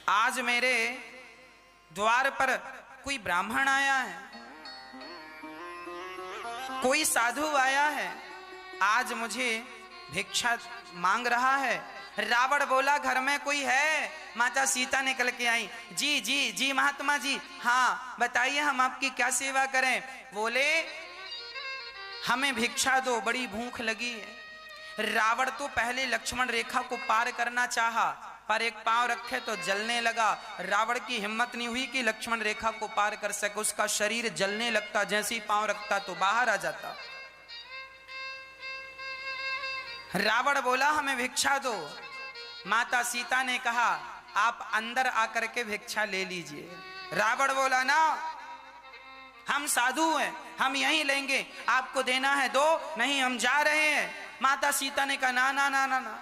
आज मेरे द्वार पर कोई ब्राह्मण आया है, कोई साधु आया है, आज मुझे भिक्षा मांग रहा है। रावण बोला घर में कोई है? माता सीता निकल के आई। जी जी जी महात्मा जी, हाँ बताइए हम आपकी क्या सेवा करें। बोले हमें भिक्षा दो, बड़ी भूख लगी है। रावण तो पहले लक्ष्मण रेखा को पार करना चाहा, पर एक पांव रखे तो जलने लगा। रावण की हिम्मत नहीं हुई कि लक्ष्मण रेखा को पार कर सके, उसका शरीर जलने लगता, जैसे ही पांव रखता तो बाहर आ जाता। रावण बोला हमें भिक्षा दो। माता सीता ने कहा आप अंदर आकर के भिक्षा ले लीजिए। रावण बोला ना, हम साधु हैं, हम यहीं लेंगे, आपको देना है दो, नहीं हम जा रहे हैं। माता सीता ने कहा ना ना ना ना ना,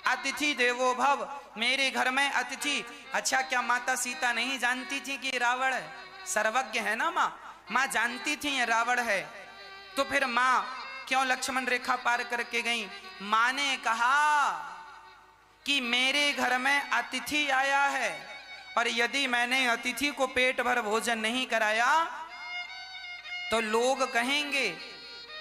अतिथि देवो भव, मेरे घर में अतिथि। अच्छा क्या माता सीता नहीं जानती थी कि रावण है? सर्वज्ञ है ना माँ, माँ जानती थी ये रावण है, तो फिर माँ क्यों लक्ष्मण रेखा पार करके गई? माँ ने कहा कि मेरे घर में अतिथि आया है, और यदि मैंने अतिथि को पेट भर भोजन नहीं कराया तो लोग कहेंगे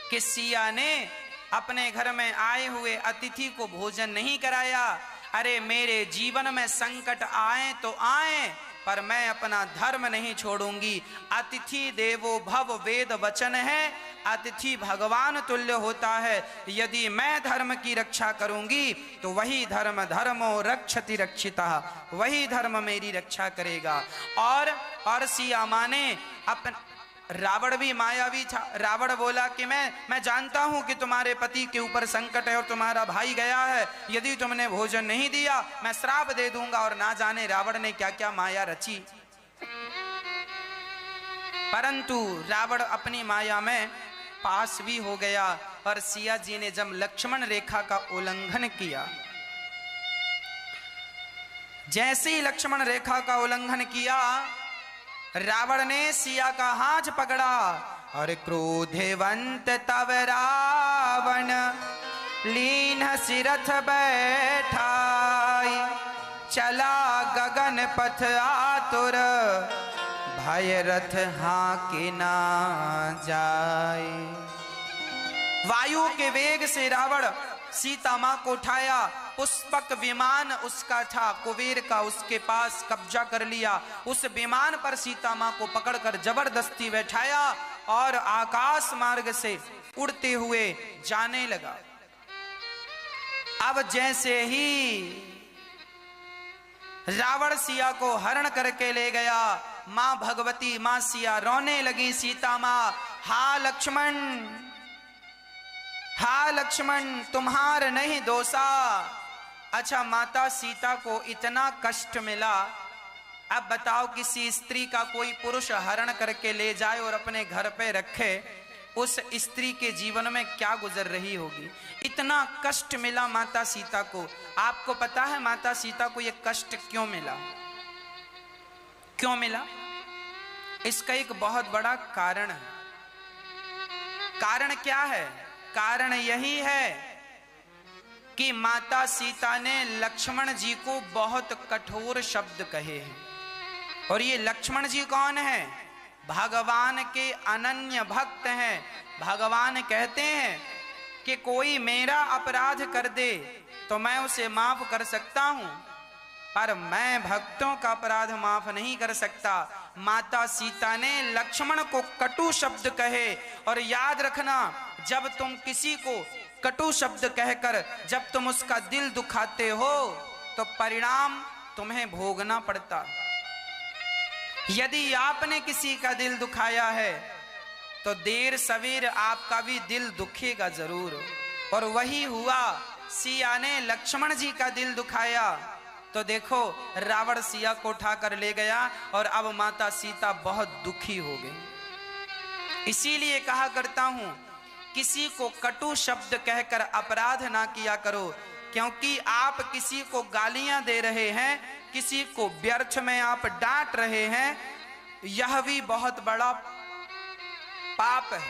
कि सिया ने अपने घर में आए हुए अतिथि को भोजन नहीं कराया। अरे मेरे जीवन में संकट आए तो आए, पर मैं अपना धर्म नहीं छोड़ूंगी। अतिथि देवो भव वेद वचन है, अतिथि भगवान तुल्य होता है। यदि मैं धर्म की रक्षा करूंगी तो वही धर्म धर्मो रक्षति रक्षिता, वही धर्म मेरी रक्षा करेगा। और सिया माँ ने अपन, रावण भी मायावी था। रावण बोला कि मैं जानता हूं कि तुम्हारे पति के ऊपर संकट है और तुम्हारा भाई गया है, यदि तुमने भोजन नहीं दिया मैं श्राप दे दूंगा। और ना जाने रावण ने क्या क्या माया रची। परंतु रावण अपनी माया में पास भी हो गया, और सिया जी ने जब लक्ष्मण रेखा का उल्लंघन किया, जैसे ही लक्ष्मण रेखा का उल्लंघन किया, रावण ने सिया का हाथ पकड़ा और क्रोधवंत तव रावण लीन सिरथ बैठाई, चला गगन पथ आतुर भय रथ हाके ना जाए। वायु के वेग से रावण सीता मां को उठाया, पुष्पक विमान उसका था कुबेर का, उसके पास कब्जा कर लिया। उस विमान पर सीता मां को पकड़कर जबरदस्ती बैठाया और आकाश मार्ग से उड़ते हुए जाने लगा। अब जैसे ही रावण सिया को हरण करके ले गया, मां भगवती मां सिया रोने लगी। सीता मां, हा लक्ष्मण, हा लक्ष्मण तुम्हार नहीं दोषा। अच्छा माता सीता को इतना कष्ट मिला, अब बताओ किसी स्त्री का कोई पुरुष हरण करके ले जाए और अपने घर पे रखे, उस स्त्री के जीवन में क्या गुजर रही होगी। इतना कष्ट मिला माता सीता को। आपको पता है माता सीता को यह कष्ट क्यों मिला? क्यों मिला? इसका एक बहुत बड़ा कारण है। कारण क्या है? कारण यही है कि माता सीता ने लक्ष्मण जी को बहुत कठोर शब्द कहे हैं। और ये लक्ष्मण जी कौन है? भगवान के अनन्य भक्त हैं। भगवान कहते हैं कि कोई मेरा अपराध कर दे तो मैं उसे माफ कर सकता हूं, पर मैं भक्तों का अपराध माफ नहीं कर सकता। माता सीता ने लक्ष्मण को कटु शब्द कहे। और याद रखना, जब तुम किसी को कटु शब्द कहकर जब तुम उसका दिल दुखाते हो तो परिणाम तुम्हें भोगना पड़ता। यदि आपने किसी का दिल दुखाया है तो देर सवेर आपका भी दिल दुखेगा जरूर। और वही हुआ, सिया ने लक्ष्मण जी का दिल दुखाया तो देखो रावण सिया को उठाकर ले गया और अब माता सीता बहुत दुखी हो गई। इसीलिए कहा करता हूं किसी को कटु शब्द कहकर अपराध ना किया करो, क्योंकि आप किसी को गालियां दे रहे हैं, किसी को व्यर्थ में आप डांट रहे हैं, यह भी बहुत बड़ा पाप है।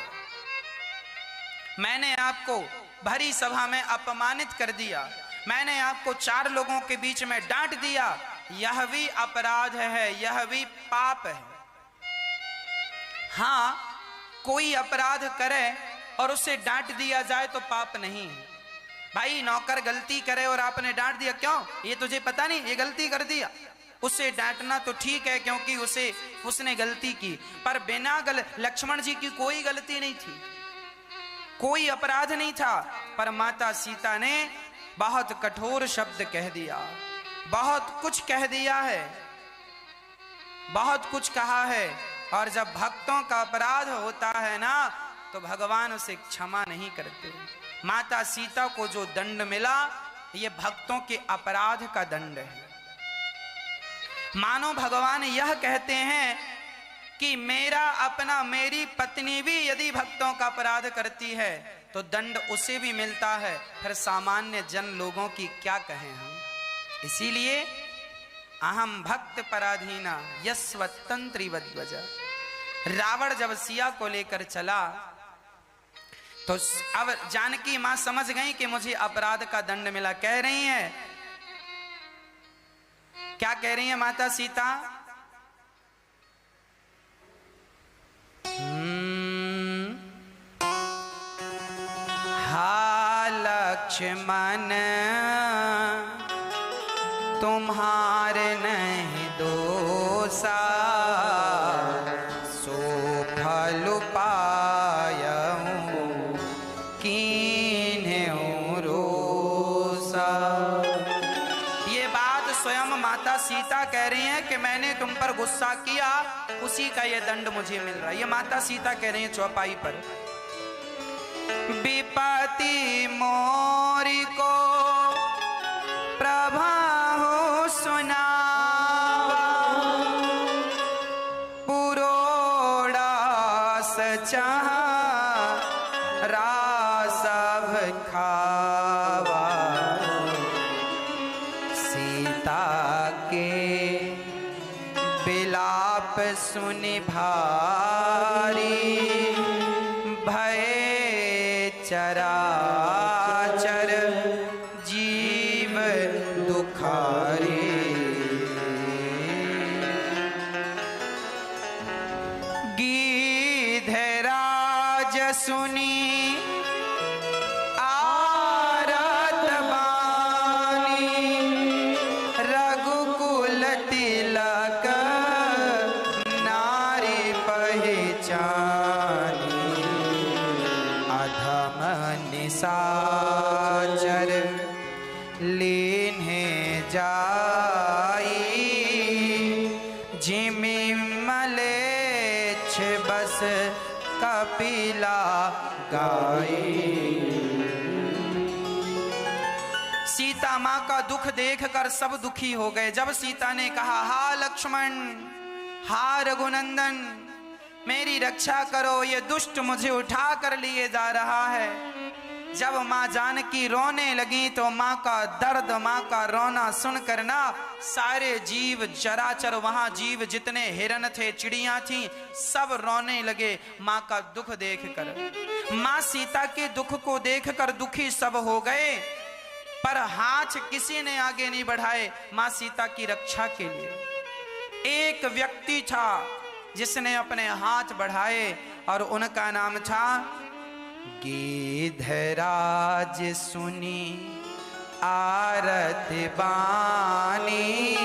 मैंने आपको भरी सभा में अपमानित कर दिया, मैंने आपको 4 लोगों के बीच में डांट दिया, यह भी अपराध है, यह भी पाप है। हाँ, कोई अपराध करे और उसे डांट दिया जाए तो पाप नहीं है। भाई नौकर गलती करे और आपने डांट दिया, क्यों, ये तुझे पता नहीं ये गलती कर दिया, उसे डांटना तो ठीक है क्योंकि उसने गलती की। पर बिना लक्ष्मण जी की कोई गलती नहीं थी, कोई अपराध नहीं था, पर माता सीता ने बहुत कठोर शब्द कह दिया, बहुत कुछ कह दिया है, बहुत कुछ कहा है। और जब भक्तों का अपराध होता है ना तो भगवान उसे क्षमा नहीं करते। माता सीता को जो दंड मिला ये भक्तों के अपराध का दंड है। मानो भगवान यह कहते हैं कि मेरी पत्नी भी यदि भक्तों का अपराध करती है तो दंड उसे भी मिलता है, फिर सामान्य जन लोगों की क्या कहें हम। इसीलिए अहम भक्त पराधीना यस्वतंत्रिवद्वज। रावण जब सिया को लेकर चला तो अब जानकी मां समझ गई कि मुझे अपराध का दंड मिला। कह रही हैं, क्या कह रही है माता सीता, हा लक्ष्मण तुम्हारे नहीं दोषा, सो फल पायऊं कीन्हूं रोषा। ये बात स्वयं माता सीता कह रही हैं कि मैंने तुम पर गुस्सा किया, उसी का ये दंड मुझे मिल रहा है। ये माता सीता कह रही हैं चौपाई पर। विपत्ति मोरी को प्रभाहो सुनावा, पुरोड़ा सचा रासभ खावा, सीता के विलाप सुनि भारी, भय चराचर जीव दुखारी। गीधराज सुनी आरत बानी, रघुकुल तिलक नारी पहचानी, अधम निशाचर लीन्हे जाई, जिमि मलेच्छ बस कपिला गाई। सीता मां का दुख देखकर सब दुखी हो गए। जब सीता ने कहा, हा लक्ष्मण, हा रघुनंदन, मेरी रक्षा करो, ये दुष्ट मुझे उठा कर लिए जा रहा है। जब माँ जानकी रोने लगी तो माँ का दर्द, माँ का रोना सुनकर ना सारे जीव चराचर, वहां जीव जितने हिरन थे, चिड़ियां थी, सब रोने लगे माँ का दुख देखकर। माँ सीता के दुख को देखकर दुखी सब हो गए, पर हाथ किसी ने आगे नहीं बढ़ाए माँ सीता की रक्षा के लिए। एक व्यक्ति था जिसने अपने हाथ बढ़ाए और उनका नाम था गीधराज सुनी आरत बानी।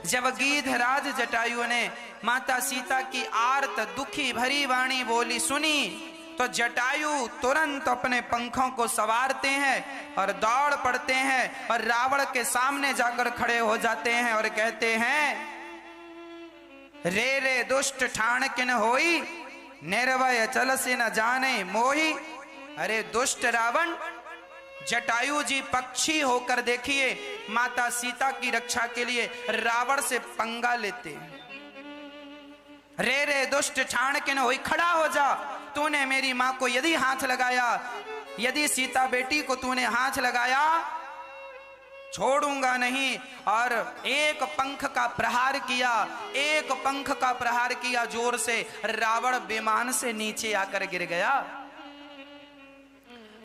जब गीधराज जटायु ने माता सीता की आर्त दुखी भरी वाणी बोली सुनी तो जटायु तुरंत अपने पंखों को सवारते हैं और दौड़ पड़ते हैं और रावण के सामने जाकर खड़े हो जाते हैं और कहते हैं, रे रे दुष्ट ठाण किन होई, निर्भय चल से न जाने मोही। अरे दुष्ट रावण, जटायु जी पक्षी होकर देखिए माता सीता की रक्षा के लिए रावण से पंगा लेते हैं। रे रे दुष्ट ठाण किन होई, खड़ा हो जा, तूने मेरी मां को यदि हाथ लगाया, यदि सीता बेटी को तूने हाथ लगाया छोड़ूंगा नहीं। और एक पंख का प्रहार किया, एक पंख का प्रहार किया जोर से, रावण विमान से नीचे आकर गिर गया।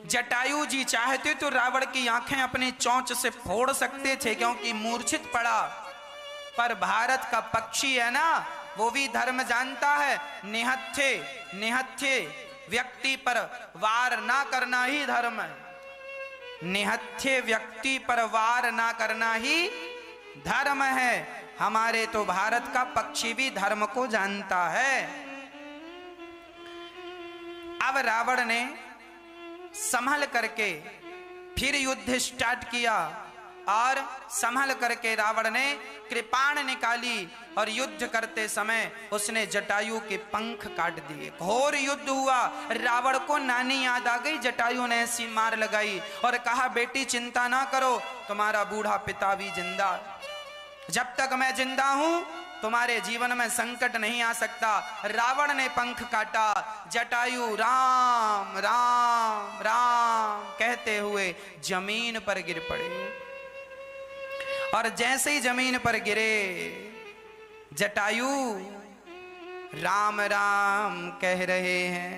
जटायु जी चाहते तो रावण की आंखें अपनी चोंच से फोड़ सकते थे, क्योंकि मूर्छित पड़ा। पर भारत का पक्षी है ना, वो भी धर्म जानता है। निहत्थे व्यक्ति पर वार ना करना ही धर्म है। निहत्थे व्यक्ति पर वार ना करना ही धर्म है। हमारे तो भारत का पक्षी भी धर्म को जानता है। अब रावण ने संभल करके फिर युद्ध स्टार्ट किया, और संभल करके रावण ने कृपाण निकाली, और युद्ध करते समय उसने जटायु के पंख काट दिए। घोर युद्ध हुआ। रावण को नानी याद आ गई। जटायु ने ऐसी मार लगाई और कहा, बेटी चिंता ना करो, तुम्हारा बूढ़ा पिता भी जिंदा। जब तक मैं जिंदा हूं तुम्हारे जीवन में संकट नहीं आ सकता। रावण ने पंख काटा। जटायु राम राम राम कहते हुए जमीन पर गिर पड़े, और जैसे ही जमीन पर गिरे जटायु राम राम कह रहे हैं,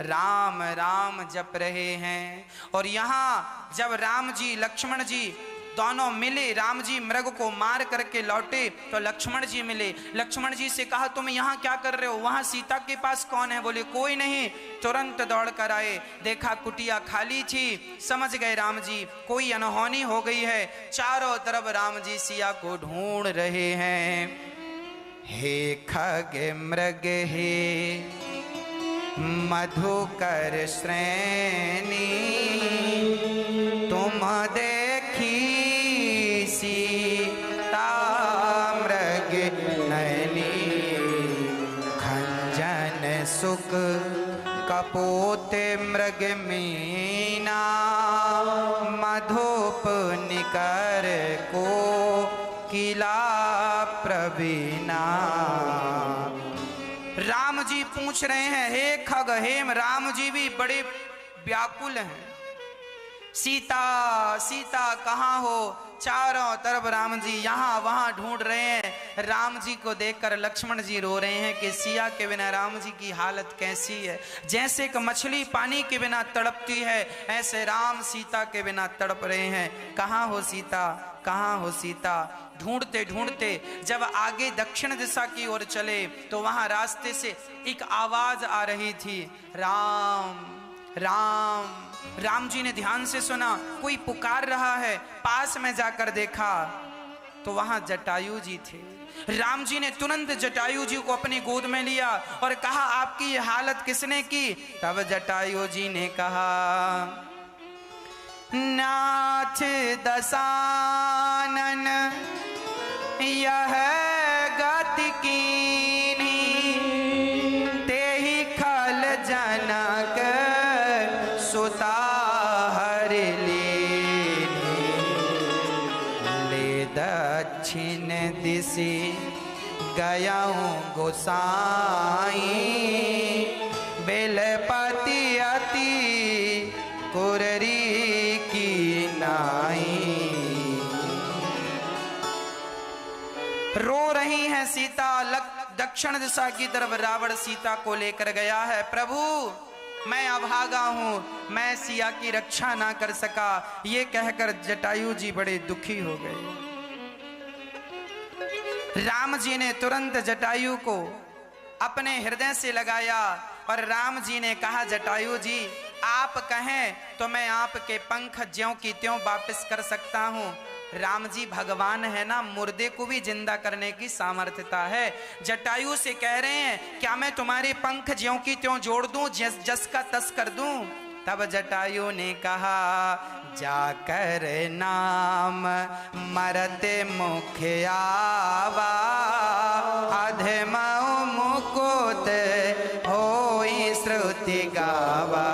राम राम जप रहे हैं। और यहां जब राम जी लक्ष्मण जी दोनों मिले, राम जी मृग को मार करके लौटे तो लक्ष्मण जी मिले। लक्ष्मण जी से कहा, तुम यहाँ क्या कर रहे हो, वहां सीता के पास कौन है? बोले कोई नहीं। तुरंत दौड़ कर आए, देखा कुटिया खाली थी। समझ गए राम जी कोई अनहोनी हो गई है। चारों तरफ राम जी सिया को ढूंढ रहे हैं। हे खग मृग हे मधुकर श्रेणी, तुम देखी सीता मृग नयनी, खंजन सुख कपोत मृग मीना, मधुप निकर को किला प्रवीणा। राम जी पूछ रहे हैं, हे खग हेम। राम जी भी बड़े व्याकुल हैं। सीता सीता कहाँ हो? चारों तरफ राम जी यहाँ वहाँ ढूंढ रहे हैं। राम जी को देखकर लक्ष्मण जी रो रहे हैं कि सिया के बिना राम जी की हालत कैसी है। जैसे एक मछली पानी के बिना तड़पती है, ऐसे राम सीता के बिना तड़प रहे हैं। कहाँ हो सीता, कहाँ हो सीता? ढूंढते ढूंढते जब आगे दक्षिण दिशा की ओर चले तो वहां रास्ते से एक आवाज आ रही थी, राम राम। राम जी ने ध्यान से सुना, कोई पुकार रहा है। पास में जाकर देखा तो वहां जटायु जी थे। राम जी ने तुरंत जटायु जी को अपनी गोद में लिया और कहा, आपकी ये हालत किसने की? तब जटायु जी ने कहा, नाथ दशानन यह गति कीन्ही, तेहि खल जनक सुता हर लीन्ही, ले दक्षिण दिशि गयाऊं गोसाई, बेलपति अति कुररी की नाई। रो रही हैं सीता। दक्षिण दिशा की तरफ रावण सीता को लेकर गया है। प्रभु मैं अभागा हूं, मैं सिया की रक्षा ना कर सका। ये कहकर जटायु जी बड़े दुखी हो गए। राम जी ने तुरंत जटायु को अपने हृदय से लगाया और राम जी ने कहा, जटायु जी आप कहें तो मैं आपके पंख ज्यों की त्यों वापस कर सकता हूं। राम जी भगवान है ना, मुर्दे को भी जिंदा करने की सामर्थ्यता है। जटायु से कह रहे हैं, क्या मैं तुम्हारे पंख ज्यों की त्यों जोड़ दूं, जस का तस कर दूं? तब जटायु ने कहा, जाकर नाम मरते मुख आवा, अधम मुकुत होई श्रुति गावा।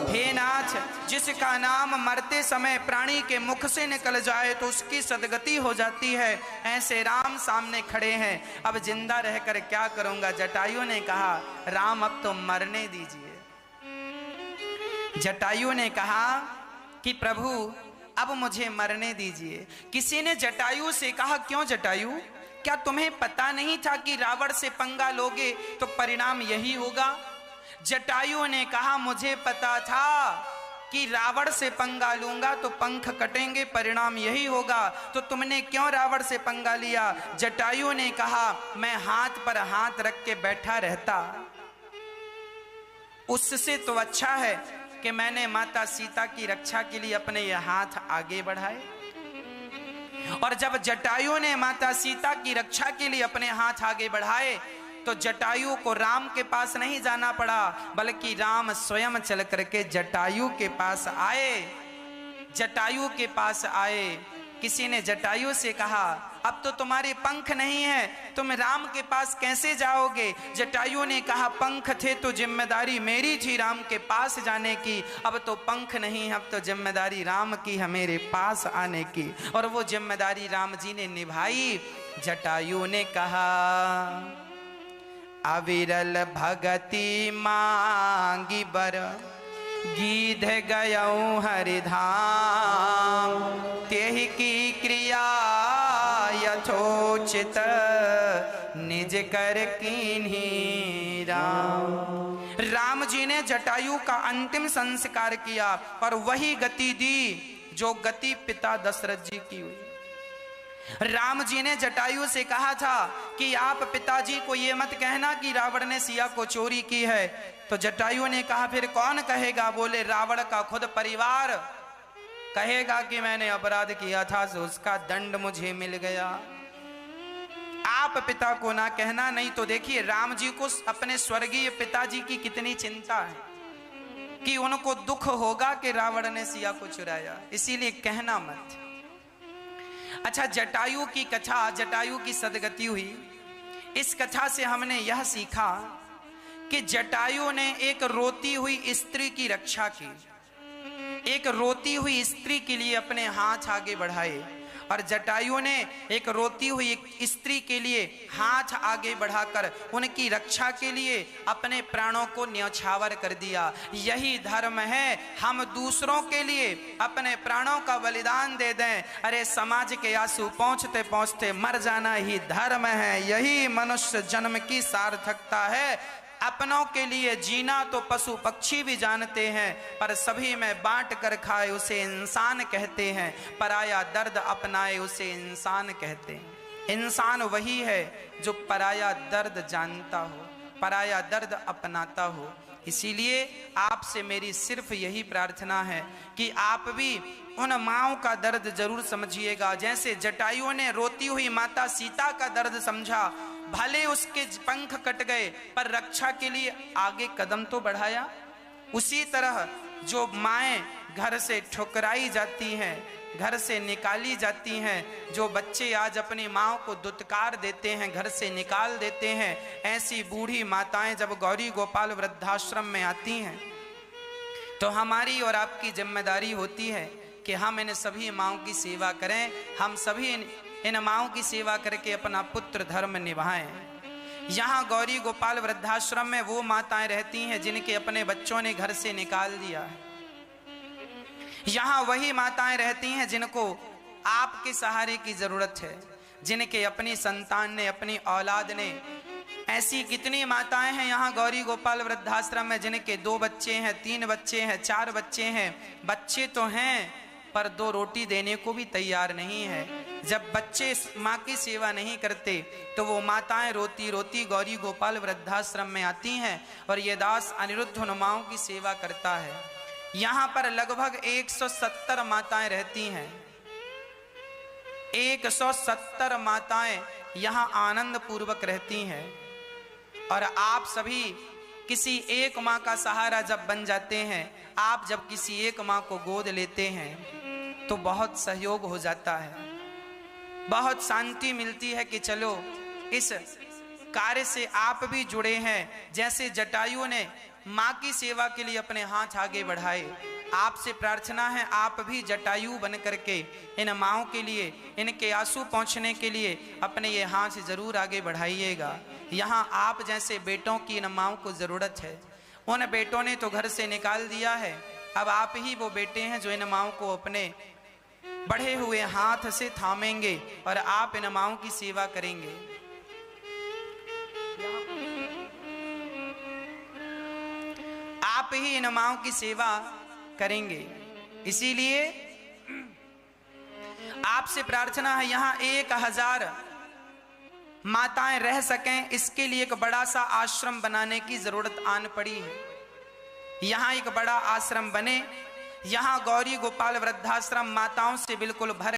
हे नाथ, जिसका नाम मरते समय प्राणी के मुख से निकल जाए तो उसकी सदगति हो जाती है, ऐसे राम सामने खड़े हैं, अब जिंदा रहकर क्या करूंगा? जटायु ने कहा, राम अब तो मरने दीजिए। जटायु ने कहा कि प्रभु अब मुझे मरने दीजिए। किसी ने जटायु से कहा, क्यों जटायु, क्या तुम्हें पता नहीं था कि रावण से पंगा लोगे तो परिणाम यही होगा? जटायु ने कहा, मुझे पता था, कि रावण से पंगा लूंगा तो पंख कटेंगे, परिणाम यही होगा, तो तुमने क्यों रावण से पंगा लिया? जटायु ने कहा, मैं हाथ पर हाथ रख के बैठा रहता, उससे तो अच्छा है कि मैंने माता सीता की रक्षा के लिए अपने ये हाथ आगे बढ़ाए। और जब जटायु ने माता सीता की रक्षा के लिए अपने हाथ आगे बढ़ाए तो जटायु को राम के पास नहीं जाना पड़ा, बल्कि राम स्वयं चल करके जटायु के पास आए। जटायु के पास आए, किसी ने जटायु से कहा, अब तो तुम्हारे पंख नहीं है, तुम राम के पास कैसे जाओगे? जटायु ने कहा, पंख थे तो जिम्मेदारी मेरी थी राम के पास जाने की, अब तो पंख नहीं, अब तो जिम्मेदारी राम की है मेरे पास आने की। और वो जिम्मेदारी राम जी ने निभाई। जटायु ने कहा, अविरल भगति मांगी बर, गीध गयऊं हरिधाम, तेहि की क्रिया यथोचित, निज कर कीन्ही राम। राम जी ने जटायु का अंतिम संस्कार किया और वही गति दी जो गति पिता दशरथ जी की हुई। राम जी ने जटायु से कहा था कि आप पिताजी को ये मत कहना कि रावण ने सिया को चोरी की है। तो जटायु ने कहा, फिर कौन कहेगा? बोले, रावण का खुद परिवार कहेगा कि मैंने अपराध किया था तो उसका दंड मुझे मिल गया। आप पिता को ना कहना। नहीं तो देखिए राम जी को अपने स्वर्गीय पिताजी की कितनी चिंता है कि उनको दुख होगा कि रावण ने सिया को चुराया, इसीलिए कहना मत। अच्छा, जटायु की कथा, जटायु की सदगति हुई। इस कथा से हमने यह सीखा कि जटायु ने एक रोती हुई स्त्री की रक्षा की, एक रोती हुई स्त्री के लिए अपने हाथ आगे बढ़ाए। और जटायु ने एक रोती हुई स्त्री के लिए हाथ आगे बढ़ाकर उनकी रक्षा के लिए अपने प्राणों को न्यौछावर कर दिया। यही धर्म है, हम दूसरों के लिए अपने प्राणों का बलिदान दे दें। अरे समाज के आंसू पहुंचते पहुंचते मर जाना ही धर्म है, यही मनुष्य जन्म की सार्थकता है। अपनों के लिए जीना तो पशु पक्षी भी जानते हैं, पर सभी में बांट कर खाए उसे इंसान कहते हैं। पराया दर्द अपनाए उसे इंसान कहते हैं। इंसान वही है जो पराया दर्द जानता हो, पराया दर्द अपनाता हो। इसीलिए आपसे मेरी सिर्फ यही प्रार्थना है कि आप भी उन माँओं का दर्द जरूर समझिएगा, जैसे जटायु ने रोती हुई माता सीता का दर्द समझा। भले उसके पंख कट गए पर रक्षा के लिए आगे कदम तो बढ़ाया। उसी तरह जो माएँ घर से ठुकराई जाती हैं, घर से निकाली जाती हैं, जो बच्चे आज अपनी माँ को दुत्कार देते हैं, घर से निकाल देते हैं, ऐसी बूढ़ी माताएं जब गौरी गोपाल वृद्धाश्रम में आती हैं तो हमारी और आपकी जिम्मेदारी होती है कि हम इन सभी माँओं की सेवा करें। हम सभी इन माँओं की सेवा करके अपना पुत्र धर्म निभाएं। यहाँ गौरी गोपाल वृद्धाश्रम में वो माताएं रहती हैं जिनके अपने बच्चों ने घर से निकाल दिया है। यहाँ वही माताएं रहती हैं जिनको आपके सहारे की जरूरत है, जिनके अपनी संतान ने, अपनी औलाद ने। ऐसी कितनी माताएं हैं यहाँ गौरी गोपाल वृद्धाश्रम में जिनके 2 बच्चे हैं, 3 बच्चे हैं, 4 बच्चे हैं। बच्चे तो हैं पर 2 रोटी देने को भी तैयार नहीं है। जब बच्चे माँ की सेवा नहीं करते तो वो माताएं रोती रोती गौरी गोपाल वृद्धाश्रम में आती हैं और ये दास अनिरुद्ध उन माँओं की सेवा करता है। यहाँ पर लगभग 170 माताएं रहती हैं। 170 माताएं यहाँ आनंद पूर्वक रहती हैं। और आप सभी किसी एक माँ का सहारा जब बन जाते हैं, आप जब किसी एक माँ को गोद लेते हैं तो बहुत सहयोग हो जाता है, बहुत शांति मिलती है कि चलो इस कार्य से आप भी जुड़े हैं। जैसे जटायु ने माँ की सेवा के लिए अपने हाथ आगे बढ़ाए, आपसे प्रार्थना है आप भी जटायु बन करके इन माँओं के लिए, इनके आंसू पहुँचने के लिए अपने ये हाथ जरूर आगे बढ़ाइएगा। यहाँ आप जैसे बेटों की इन माँओं को ज़रूरत है। उन बेटों ने तो घर से निकाल दिया है, अब आप ही वो बेटे हैं जो इन माँओं को अपने बढ़े हुए हाथ से थामेंगे और आप इन माँओं की सेवा करेंगे। आप ही इन माँओं की सेवा करेंगे। इसीलिए आपसे प्रार्थना है यहाँ 1000 माताएं रह सकें, इसके लिए एक बड़ा सा आश्रम बनाने की जरूरत आन पड़ी है। यहाँ एक बड़ा आश्रम बने, यहाँ गौरी गोपाल वृद्धाश्रम माताओं से बिल्कुल भर